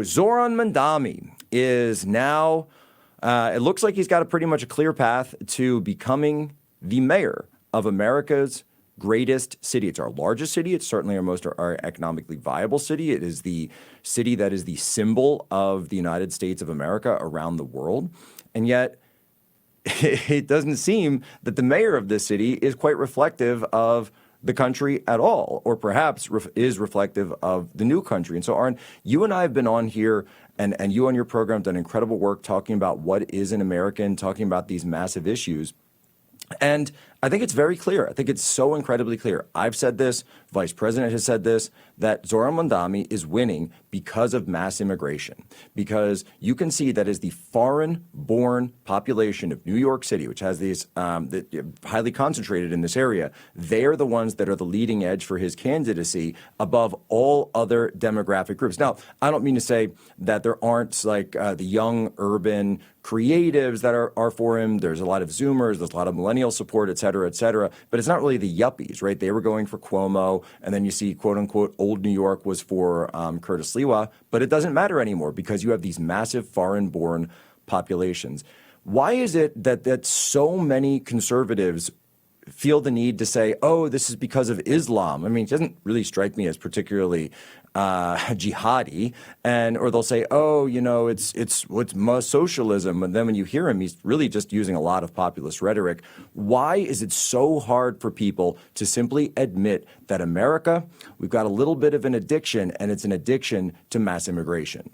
Zoran Mandami is now, it looks like he's got a pretty much a clear path to becoming the mayor of America's greatest city. It's our largest city. It's certainly our economically viable city. It is the city that is the symbol of the United States of America around the world. And yet it doesn't seem that the mayor of this city is quite reflective of the country at all, or perhaps is reflective of the new country. And so, Arn, you and I have been on here, and you on your program done incredible work talking about what is an American, talking about these massive issues. And I think it's very clear. I think it's so incredibly clear. I've said this, Vice President has said this, that Zoran Mandami is winning because of mass immigration. Because you can see that as the foreign-born population of New York City, which has these highly concentrated in this area, they are the ones that are the leading edge for his candidacy above all other demographic groups. Now, I don't mean to say that there aren't like the young urban creatives that are for him. There's a lot of Zoomers, there's a lot of millennial support, et cetera, but it's not really the yuppies, right? They were going for Cuomo, and then you see, quote unquote, old New York was for Curtis Lewa, but it doesn't matter anymore because you have these massive foreign-born populations. Why is it that so many conservatives feel the need to say, oh, this is because of Islam? I mean, it doesn't really strike me as particularly jihadi, or they'll say, oh, you know, it's socialism. And then when you hear him, he's really just using a lot of populist rhetoric. Why is it so hard for people to simply admit that America, we've got a little bit of an addiction, and it's an addiction to mass immigration?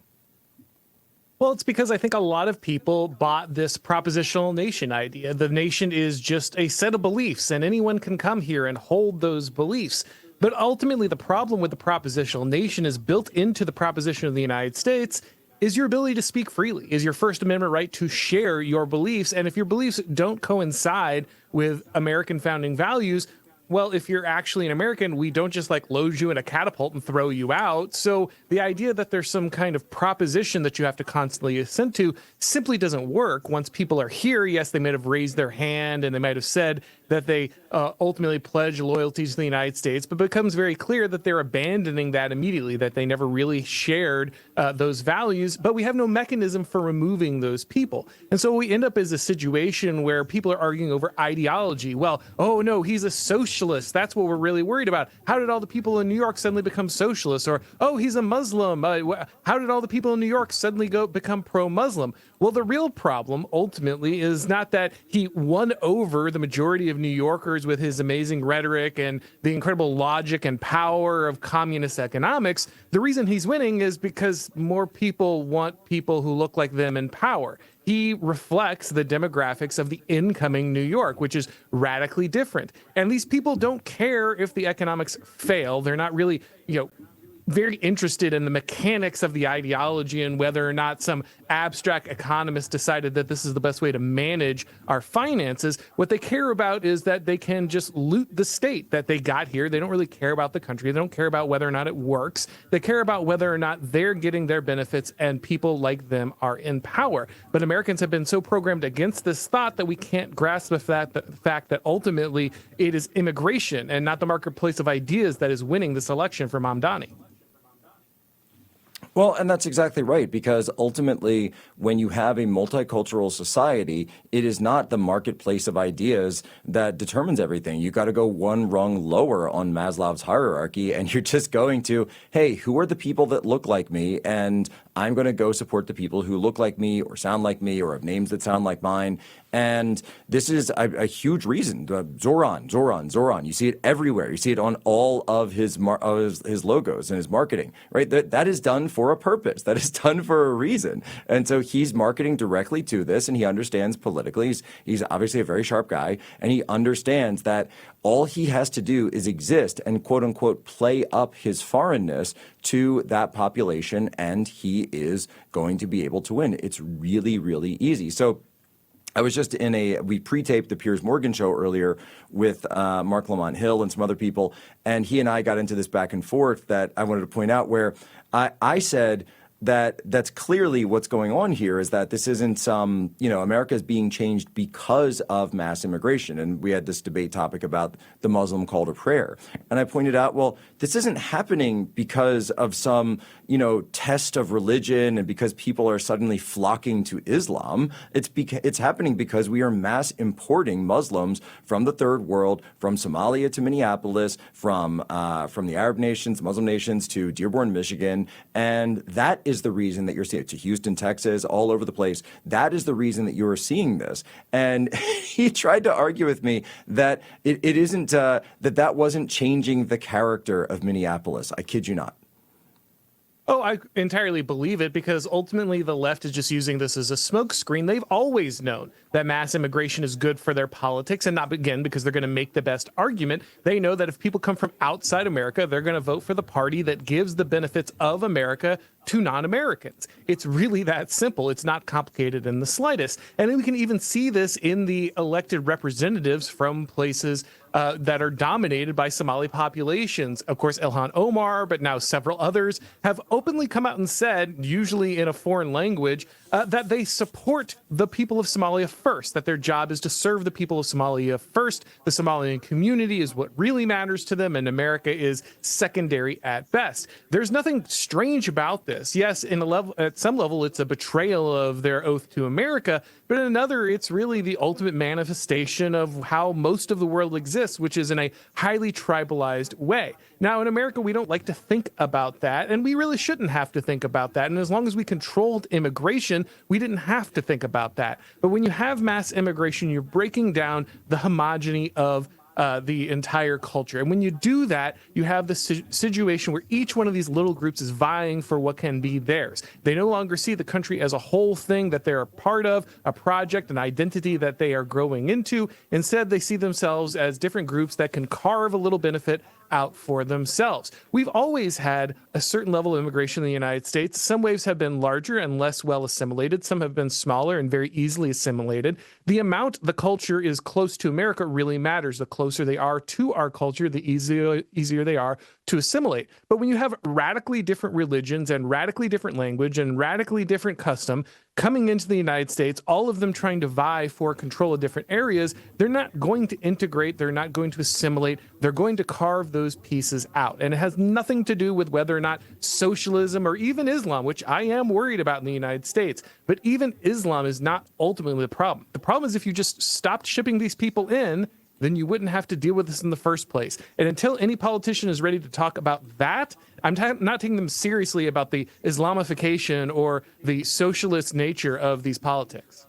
Well, it's because I think a lot of people bought this propositional nation idea. The nation is just a set of beliefs, and anyone can come here and hold those beliefs. But ultimately, the problem with the propositional nation is built into the proposition of the United States is your ability to speak freely, is your First Amendment right to share your beliefs. And if your beliefs don't coincide with American founding values, well, if you're actually an American, we don't just like load you in a catapult and throw you out. So the idea that there's some kind of proposition that you have to constantly assent to simply doesn't work. Once people are here, yes, they might have raised their hand and they might have said that they ultimately pledge loyalty to the United States, but it becomes very clear that they're abandoning that immediately, that they never really shared those values, but we have no mechanism for removing those people. And so we end up as a situation where people are arguing over ideology. Well, oh no, he's a socialist. That's what we're really worried about. How did all the people in New York suddenly become socialists? Or, oh, he's a Muslim. How did all the people in New York suddenly become pro-Muslim? Well, the real problem ultimately is not that he won over the majority of New Yorkers with his amazing rhetoric and the incredible logic and power of communist economics. The reason he's winning is because more people want people who look like them in power. He reflects the demographics of the incoming New York, which is radically different. And these people don't care if the economics fail. They're not really, very interested in the mechanics of the ideology and whether or not some abstract economist decided that this is the best way to manage our finances. What they care about is that they can just loot the state that they got here. They don't really care about the country. They don't care about whether or not it works. They care about whether or not they're getting their benefits and people like them are in power. But Americans have been so programmed against this thought that we can't grasp the fact that ultimately it is immigration and not the marketplace of ideas that is winning this election for Mamdani. Well, and that's exactly right, because ultimately, when you have a multicultural society, it is not the marketplace of ideas that determines everything. You got to go one rung lower on Maslow's hierarchy, and you're just going to, hey, who are the people that look like me? And I'm going to go support the people who look like me or sound like me or have names that sound like mine. And this is a huge reason. Zoran. You see it everywhere. You see it on all of his logos and his marketing, right? That is done for a purpose. That is done for a reason. And so he's marketing directly to this, and he understands politically. He's obviously a very sharp guy, and he understands that all he has to do is exist and, quote unquote, play up his foreignness to that population, and he is going to be able to win. It's really, really easy. So I was just we pre-taped the Piers Morgan show earlier with Mark Lamont Hill and some other people, and he and I got into this back and forth that I wanted to point out where I said, that's clearly what's going on here is that this isn't some, America is being changed because of mass immigration. And we had this debate topic about the Muslim call to prayer. And I pointed out, well, this isn't happening because of some, test of religion and because people are suddenly flocking to Islam. It's happening because we are mass importing Muslims from the third world, from Somalia to Minneapolis, from the Arab nations, Muslim nations to Dearborn, Michigan. And that is the reason that you're seeing it, to Houston, Texas, all over the place. That is the reason that you are seeing this. And he tried to argue with me that it isn't, that wasn't changing the character of Minneapolis. I kid you not. Oh, I entirely believe it, because ultimately the left is just using this as a smokescreen. They've always known that mass immigration is good for their politics, and not, again, because they're going to make the best argument. They know that if people come from outside America, they're going to vote for the party that gives the benefits of America to non-Americans. It's really that simple. It's not complicated in the slightest. And we can even see this in the elected representatives from places that are dominated by Somali populations. Of course, Ilhan Omar, but now several others have openly come out and said, usually in a foreign language, that they support the people of Somalia first, that their job is to serve the people of Somalia first. The Somalian community is what really matters to them, and America is secondary at best. There's nothing strange about this. Yes, at some level, it's a betrayal of their oath to America, but in another, it's really the ultimate manifestation of how most of the world exists, which is in a highly tribalized way. Now, in America, we don't like to think about that, and we really shouldn't have to think about that. And as long as we controlled immigration, we didn't have to think about that. But when you have mass immigration, you're breaking down the homogeny of the entire culture. And when you do that, you have the situation where each one of these little groups is vying for what can be theirs. They no longer see the country as a whole thing that they're a part of, a project, an identity that they are growing into. Instead, they see themselves as different groups that can carve a little benefit out for themselves. We've always had a certain level of immigration in the United States. Some waves have been larger and less well assimilated. Some have been smaller and very easily assimilated. The amount the culture is close to America really matters. The closer they are to our culture, the easier they are to assimilate. But when you have radically different religions and radically different language and radically different custom coming into the United States, all of them trying to vie for control of different areas, they're not going to integrate, they're not going to assimilate, they're going to carve those pieces out. And it has nothing to do with whether or not socialism or even Islam, which I am worried about in the United States, but even Islam is not ultimately the problem. The problem is if you just stopped shipping these people in, then you wouldn't have to deal with this in the first place. And until any politician is ready to talk about that, I'm not taking them seriously about the Islamification or the socialist nature of these politics.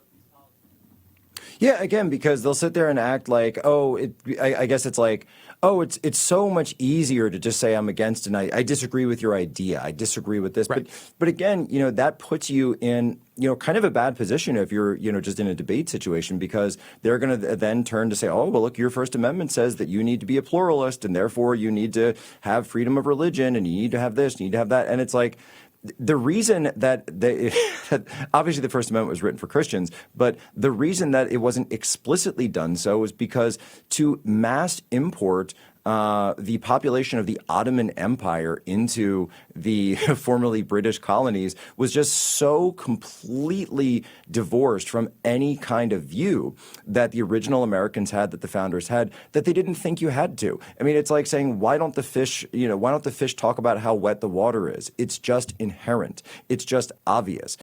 Yeah, again, because they'll sit there and act like, I guess it's like, it's so much easier to just say I'm against and I disagree with your idea. I disagree with this. Right. But again, that puts you in, kind of a bad position if you're, just in a debate situation, because they're going to then turn to say, oh, well, look, your First Amendment says that you need to be a pluralist and therefore you need to have freedom of religion and you need to have this, you need to have that. And it's like, the reason that obviously the First Amendment was written for Christians, but the reason that it wasn't explicitly done so was because to mass import the population of the Ottoman Empire into the formerly British colonies was just so completely divorced from any kind of view that the original Americans had, that the founders had, that they didn't think you had to. I mean, it's like saying, why don't the fish talk about how wet the water is? It's just inherent. It's just obvious.